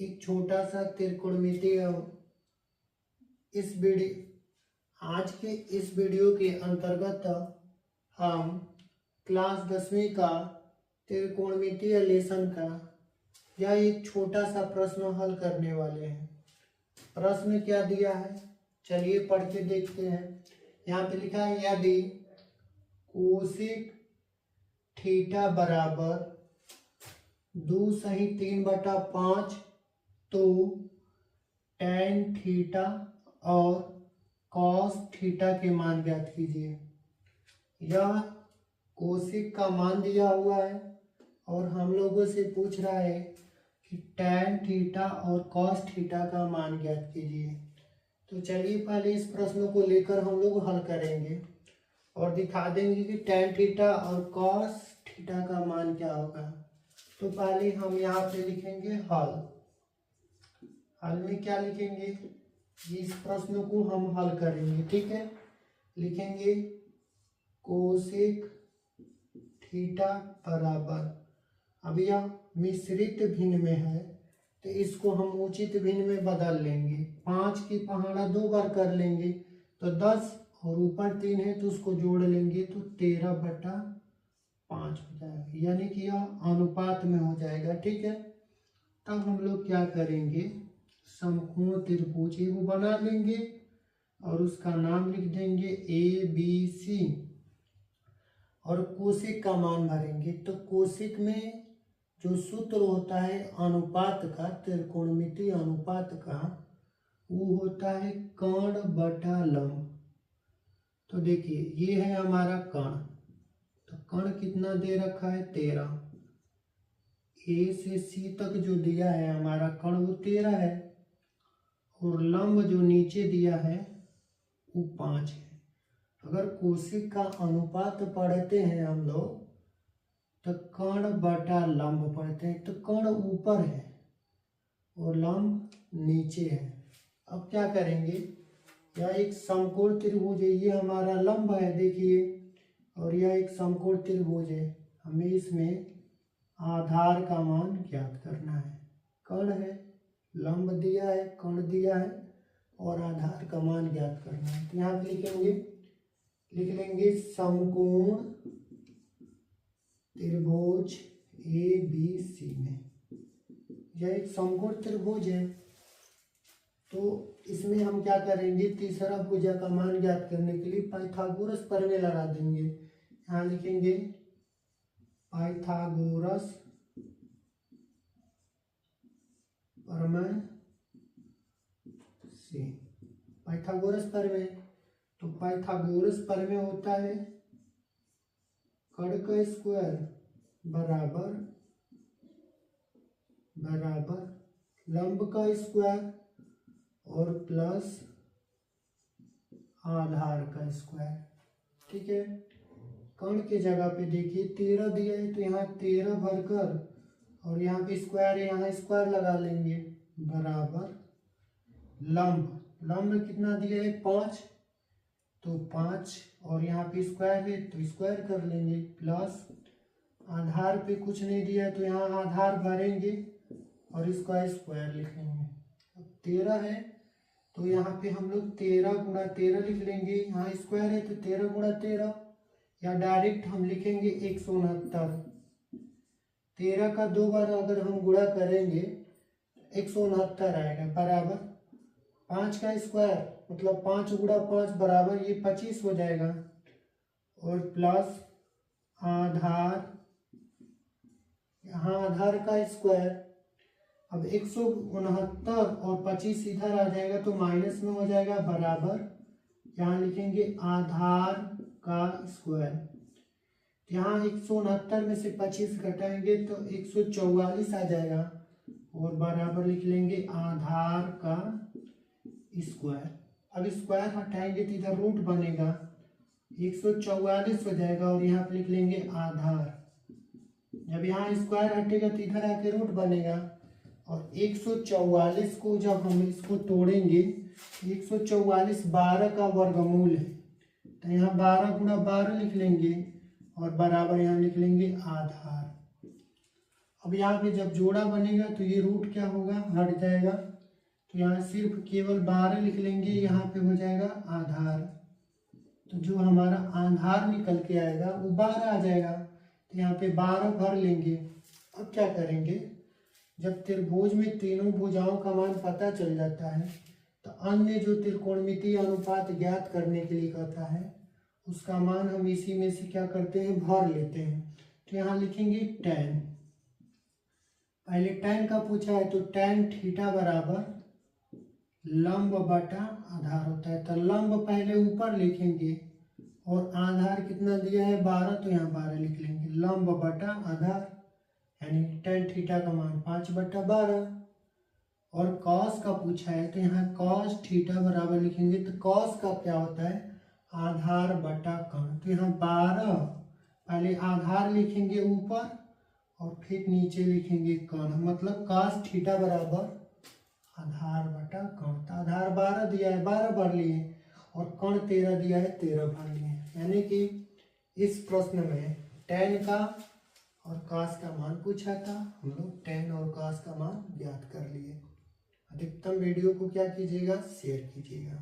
एक छोटा सा त्रिकोणमितीय आज के इस वीडियो के अंतर्गत हम क्लास 10वीं का त्रिकोणमितीय लेसन का यह एक छोटा सा प्रश्न हल करने वाले हैं। प्रश्न क्या दिया है, चलिए पढ़ के देखते हैं। यहाँ पे लिखा है यदि कोसिक थीटा बराबर 2/3/5 तो tan थीटा और cos थीटा के मान ज्ञात कीजिए। यह कोसिक का मान दिया हुआ है और हम लोगों से पूछ रहा है कि tan थीटा और cos थीटा का मान ज्ञात कीजिए। तो चलिए पहले इस प्रश्न को लेकर हम लोग हल करेंगे और दिखा देंगे कि tan थीटा और cos थीटा का मान क्या होगा। तो पहले हम यहाँ पे लिखेंगे हल में क्या लिखेंगे, इस प्रश्न को हम हल करेंगे। ठीक है, लिखेंगे कोसेक थीटा बराबर, अब यह मिश्रित भिन्न में है तो इसको हम उचित भिन्न में बदल लेंगे। 5 की पहाड़ा 2 बार कर लेंगे तो 10 और ऊपर 3 है तो उसको जोड़ लेंगे तो 13/5 हो जाएगा, यानी कि यह अनुपात में हो जाएगा। ठीक है, तब हम लोग क्या करेंगे, समकोण त्रिभुज को बना लेंगे और उसका नाम लिख देंगे ABC और कोसिक का मान भरेंगे। तो कोसिक में जो सूत्र होता है अनुपात का, त्रिकोणमितीय अनुपात का, वो होता है कर्ण बटा लंब। तो देखिए ये है हमारा कर्ण, तो कर्ण कितना दे रखा है 13, ए से सी तक जो दिया है हमारा कर्ण वो 13 है और लंब जो नीचे दिया है वो 5 है। अगर कोसिक का अनुपात पढ़ते हैं हम लोग तो कर्ण बटा लंब पढ़ते हैं, तो कर्ण ऊपर है और लंब नीचे है। अब क्या करेंगे, यह एक समकोण त्रिभुज है, ये हमारा लंब है देखिए, और यह एक समकोण त्रिभुज है। हमें इसमें आधार का मान ज्ञात करना है। कर्ण है, लंब दिया है, कर्ण दिया है और आधार का मान ज्ञात करना है। तो यहाँ पे लिख लेंगे समकोण त्रिभुज ABC में, यह एक समकोण त्रिभुज है। तो इसमें हम क्या करेंगे, तीसरा भुजा का मान ज्ञात करने के लिए पाइथागोरस प्रमेय लगा देंगे। यहाँ लिखेंगे पाइथागोरस प्रमेय से, पाइथागोरस प्रमेय, तो पाइथागोरस प्रमेय होता है कर्ण का स्क्वायर बराबर लंब का स्क्वायर और प्लस आधार का स्क्वायर। ठीक है, कर्ण के जगह पे देखिए 13 दिया है तो यहाँ 13 भरकर और यहाँ पे स्क्वायर है, यहाँ स्क्वायर लगा लेंगे बराबर लंब कितना दिया है 5, तो 5 और यहाँ पे स्क्वायर है तो स्क्वायर कर लेंगे प्लस आधार पे कुछ नहीं दिया तो यहाँ आधार भरेंगे और इसका स्क्वायर लिख लेंगे। अब 13 है तो यहाँ पे हम लोग 13 गुणा 13 लिख लेंगे, यहाँ स्क्वायर है तो 13 गुणा 13, या डायरेक्ट हम लिखेंगे 169। 13 का 2 बार अगर हम गुणा करेंगे 169 आएगा बराबर 5 का स्क्वायर, मतलब 5 गुणा 5 बराबर ये 25 हो जाएगा और प्लस आधार, यहाँ आधार का स्क्वायर। अब 169 और 25 इधर आ जाएगा तो माइनस में हो जाएगा बराबर, यहाँ लिखेंगे आधार का स्क्वायर। यहाँ 169 में से 25 घटाएंगे तो 144 आ जाएगा और बराबर लिख लेंगे आधार का स्क्वायर। अब स्क्वायर हटाएंगे तो इधर रूट बनेगा, 144 हो जाएगा और यहाँ पे लिख लेंगे आधार। जब यहाँ स्क्वायर हटेगा तो इधर आके रूट बनेगा और 144 को जब हम इसको तोड़ेंगे, 144 12 का वर्गमूल है तो यहाँ 12 गुणा 12 लिख लेंगे और बराबर यहाँ लिख लेंगे आधार। अब यहाँ पे जब जोड़ा बनेगा तो ये रूट क्या होगा, हट जाएगा। तो यहाँ सिर्फ केवल 12 लिख लेंगे, यहाँ पे हो जाएगा आधार। तो जो हमारा आधार निकल के आएगा वो 12 आ जाएगा। तो यहाँ पे 12 भर लेंगे। अब क्या करेंगे, जब त्रिभुज में तीनों भुजाओं का मान पता चल जाता है तो अन्य जो त्रिकोणमितीय अनुपात ज्ञात करने के लिए कहता है उसका मान हम इसी में से क्या करते हैं, भर लेते हैं। तो यहाँ लिखेंगे tan। पहले tan का पूछा है तो tan थीटा बराबर लंब बटा आधार होता है। तो लंब पहले ऊपर लिखेंगे और आधार कितना दिया है 12, तो यहाँ 12 लिख लेंगे। लंब बटा आधार यानी tan थीटा का मान 5/12। और cos का पूछा है तो यहाँ cos थीटा बराबर लिखेंगे। तो cos का क्या होता है, आधार बटा कर्ण। तो यहाँ 12 पहले आधार लिखेंगे ऊपर और फिर नीचे लिखेंगे कर्ण, मतलब cos थीटा बराबर आधार बटा कर्ण। तो आधार 12 दिया है, 12 भर लिए, और कर्ण 13 दिया है, 13 भर लिए। यानी कि इस प्रश्न में tan का और cos का मान पूछा था, हम लोग tan और cos का मान ज्ञात कर लिए। अधिकतम वीडियो को क्या कीजिएगा, शेयर कीजिएगा।